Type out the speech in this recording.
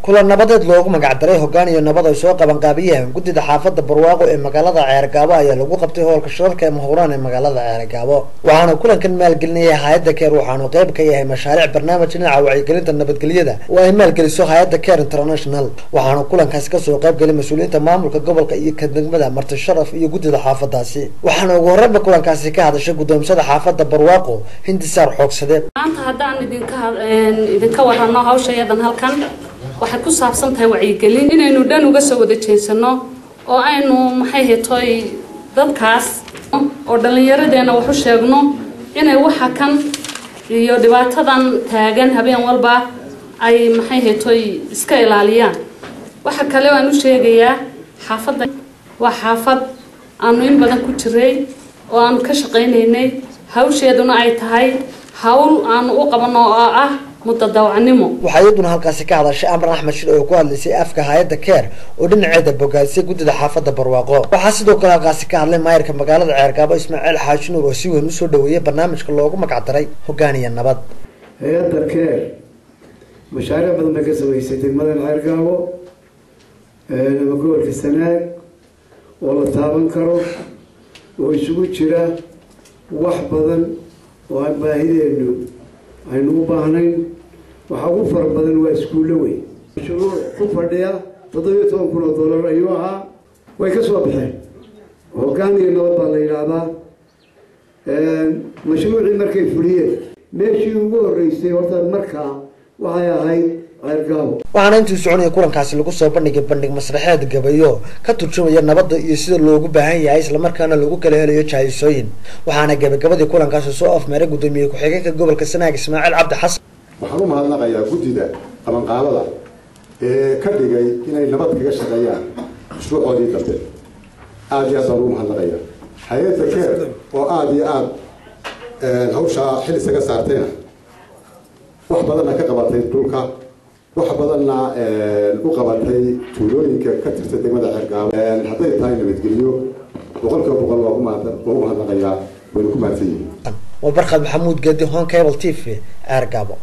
kulan nabadeed loogu magac daray hoggaan iyo nabad ay soo qaban qaabiyeen guddida xaafadda barwaaqo ee magaalada Ceergaabo ayaa lagu qabtay howlka shirarka ee Mahuraan ee magaalada Ceergaabo waxaana kulankan maalgelinaya hay'adda Care waxaana qayb ka yahay mashaariic barnaamij dhinaca wacyigelinta nabadgelyada oo ay maalgeliso hay'adda Care International waxaana kulankaas ka soo qayb galay mas'uuliyiinta maamulka gobolka iyo degmada marti sharaf iyo guddida xaafadaasi waxaana ugu horreynba kulankaasi ka hadashay guddoomiyada xaafadda barwaaqo Hindisaar Xoogsade maanta haddaan idinka warano hawshayadan halkan waxay ku saabsan tahay wacyigelin inaynu dhan uga soo wada jeesano oo aynu maxay heetoy dadkaas oo dhalinyaradeena wax u sheegno inay waxa kan iyo dhibaatadan taagan habeen walba ay maxay heetoy iska ilaaliyaan waxa kale oo aan u sheegayaa xaafadda waa xaafad aanu in badan ku jiray oo aan ka shaqaynaynay hawsheeduna ay tahay hawl aan u qabano oo ah mutadawacnimo waxayduna halkaasi ka hadashay Amran Axmed Shir oo ku hadlaysay afka hay'adda Care oo dhinaceeda bogaasay guddida xaafadda barwaaqo waxa sidoo kale halkaasi ka hadlay maayirka magaalada Ceergaabo Ismaaciil Xaaji Nuur oo si weyn u soo dhaweeyay barnaamijka loogu magac daray hoggaan iyo nabad hay'adda Care mashaariic badan bay ka sameysay degmada Ceergaabo gobolka Sanaag oo la taaban karo oo isugu jira wax badan oo aan baahideenu aynu u baahnayn waxa ugu fara badan waa iskuulo weyn mashruuc ku fadhiya $17,000 ayuu ahaa way ka soo baxeen hoggaan iyo nabad baa la yidhaahdaa mashruucii markay fuliyeen meeshii ugu horreysay horta markaa waxay ahayd Ceergaabo waxaana intii soconaya kulankaasi lagu soo bandhigay bandhig masraxeed gabayo ka turjumaya nabadda iyo sida loogu baahan yahay isla markaana lagu kala helayo jaahisooyin waxaana gabagabadii kulankaasi soo afmeeray guddoomiye ku-xigeenka gobolka Sanaag Ismaaciil Cabdi Xasan waxaan u mahadnaqayaa guddida qabanqaabada ee ka dhigay inay nabad kaga shaqeeyaan mashruucoodii dambe aad iyo aad baan ugu mahadnaqayaa hay'adda Care oo aad iyo aad hawsha xil isaga saartayna wax badanna ka qabatay dhulka wax badanna u qabatay tuulooyinka ka tirsan degmada Ceergaabo hadday tahay nabadgelyo boqolkiiba waa ku mahadnaqayaa waynu ku mahadsan yihiin وبرخد محمود قدي هون كيبل تيفي Ceergaabo